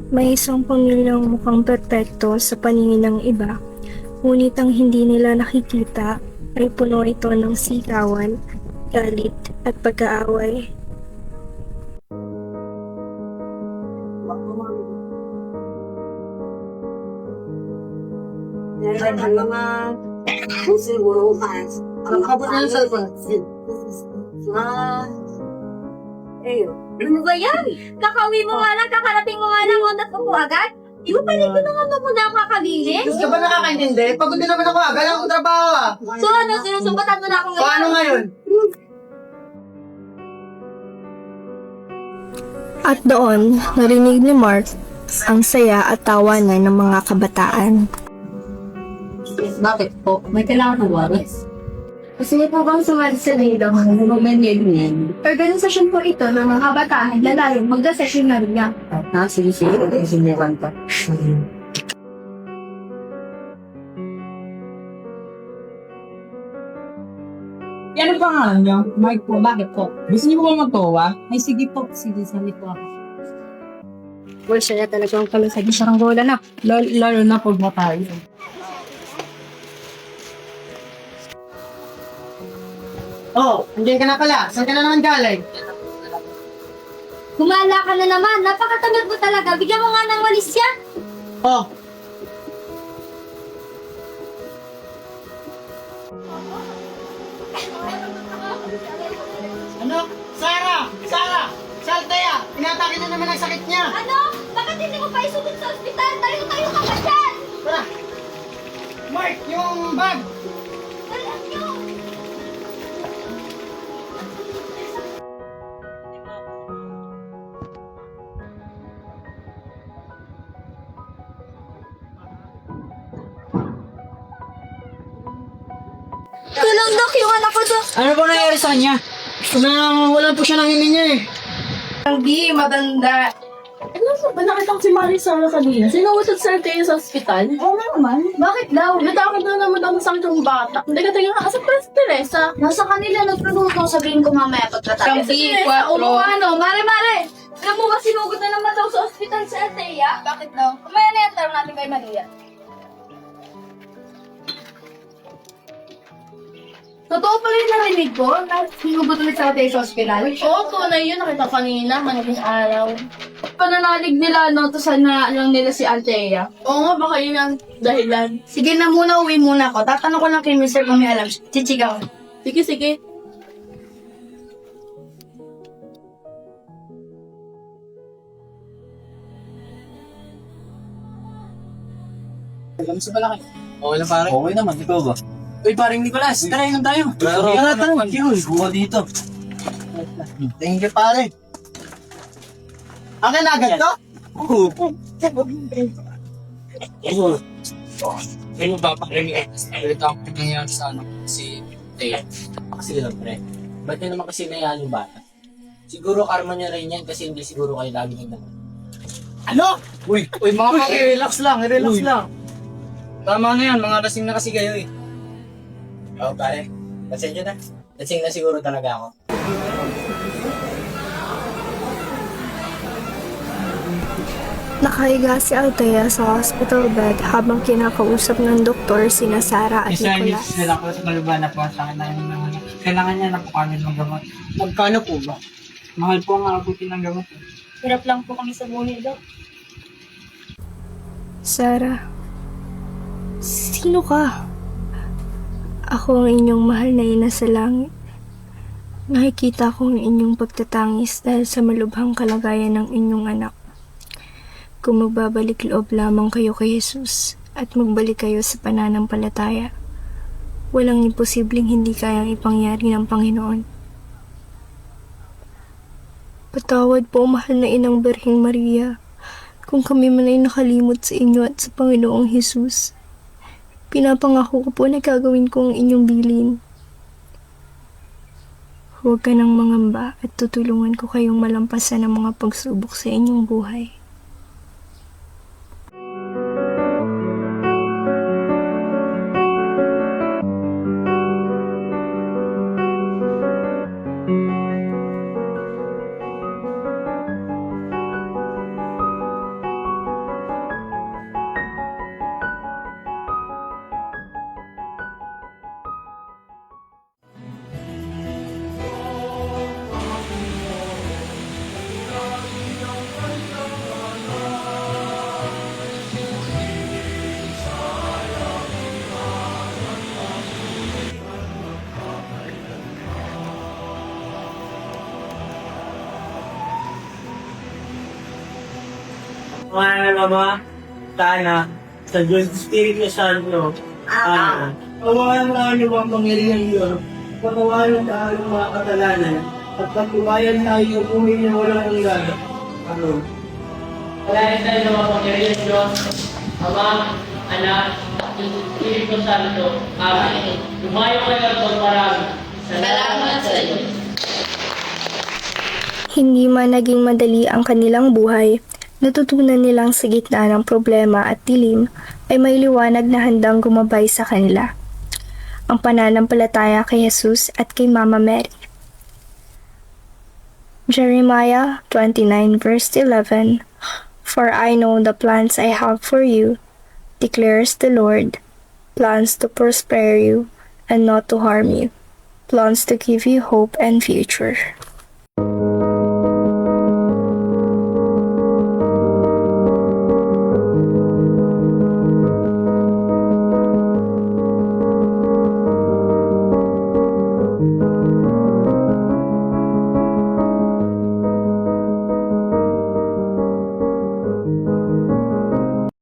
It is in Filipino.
May isang pamilyang mukhang perpekto sa paningin ng iba, ngunit ang hindi nila nakikita ay puno ito ng sigawan, galit at pag-aaway. Ang mga siguro fans. Ang kabot na sa Ano ba yan? Kakauwi mo nga lang, kakarating mo nga lang, ondat mo agad? Di ba pala ko naman mo muna ang kakalinis? Gusto ka ba nakakaintindi? Pagod din naman ako agad ang trabaho ah. So ano, sinusumbatan mo na akong Paano ngayon? At doon, narinig ni Mark ang saya at tawanan ng mga kabataan. Bakit po? May kailangan ng waris? Gusto niyo po bang sumali sa Lido? Organisasyon po ito ng mga kabataan na layong magda-session na rin niya. Sige. Siniwan pa. Yan ang pangalan niyo? Mike po. Bakit po? Gusto niyo po ba magtowa? Ay, sige po. Sige, sali po ako. Well, siya talagang kalusag siya ng gola na. Lalo na pag matayo. Oh, nandiyan ka na pala. Saan ka na naman galing? Gumala ka na naman, napakatamad mo talaga. Bigyan mo nga ng walis yan. Oh. Ano? Sarah! Saltaya! Inatake na naman ang sakit niya! Ano? Bakit hindi mo pa isubok sa ospital? Tayo-tayo ka pa dyan! Tara! Mark, yung bag! Alam nyo! Tulong, Dok! Yung anak ko, Dok! Ano po nangyari sa kanya? Wala po siya ng hininga eh. Hindi, matanda. Ano ba nakita ko si Marisol kanina? Sinuusad sa tayo sa ospital? Oo naman. Bakit daw? Natakot na naman ang sakit ng bata. Hindi ka tayo nakasap pa si Teresa. Nasa kanila, nagpuluto. Sabihin ko mamaya pagkatapos. Kampi, 4. Ano? Mare! Alam mo ba, sinugod na naman daw sa ospital si Althea? Bakit daw? Kumaya na yan, tanong natin kay Maria. Totoo pala yung narinig ko na sinugod ulit sa tayo sa ospital? Oo, tunay yun. Nakita ko kanina, manaling araw. Pananalig nila, no? Tapos na lang nila si Althea. Oo nga, baka yun ang dahilan. Sige na muna, uwi muna ako. Tatanong ko lang kay Mr. kung may alam. Chichigaw. Sige. Gusto ba lang kayo? Okay lang pare. Okay naman, ikaw ba? Uy, paring Nicolas, tara inom tayo. Tara, buka dito. Thank you, pare. Akin na agad to? Oo. Ay, mapapakarinig. Ito ang nangyayari sa si Teo. Kasi lang, pre. Ba't niya naman kasi nayaan yung bata? Siguro karma niya rin yan kasi hindi siguro kayo lagi nagdang. Ano? Uy, mga paki, relax lang. Tama na yan, mga lasing na kasi kayo eh. Oo, pare. Pasensya na. Lasing na siguro talaga ako. Nakahiga si Althea sa hospital bed habang kinakausap ng doktor sina Sarah at Nicolas. Nila ko sa kaluban na po sa akin na yung mga kailangan niya na po kami ng gamot. Magkano po ba? Mahal po ang abutin ng gamot. Hirap lang po kami sa buhay, Dok. Sarah, sino ka? Ako ang inyong mahal na ina sa langit. Nakikita ko ang inyong pagtatangis dahil sa malubhang kalagayan ng inyong anak. Kung magbabalik loob lamang kayo kay Jesus at magbalik kayo sa pananampalataya, walang imposibleng hindi kayang ipangyari ng Panginoon. Patawad po, mahal na Inang Birheng Maria, kung kami man ay nakalimot sa inyo at sa Panginoong Jesus. Pinapangako ko po na gagawin ko ang inyong bilin. Huwag ka nang mangamba at tutulungan ko kayong malampasan ang mga pagsubok sa inyong buhay. Mga Ama, sana, sa Diyos Espiritu Santo, Amen. Kawalan na niyo ang pangyarihan Diyos, patawarin sa aming mga kasalanan, at pagtubayan tayo umuwi na walang hanggan. Amen. Salamat tayo sa mga pangyarihan Diyos, Ama, Anak, at Espiritu Santo. Amen. Lumayo kayo at magparami. Salamat sa iyo. Hindi man naging madali ang kanilang buhay, natutunan nilang sa gitna ng problema at dilim ay may liwanag na handang gumabay sa kanila. Ang pananampalataya kay Jesus at kay Mama Mary. Jeremiah 29 verse 11, For I know the plans I have for you, declares the Lord, plans to prosper you and not to harm you, plans to give you hope and future.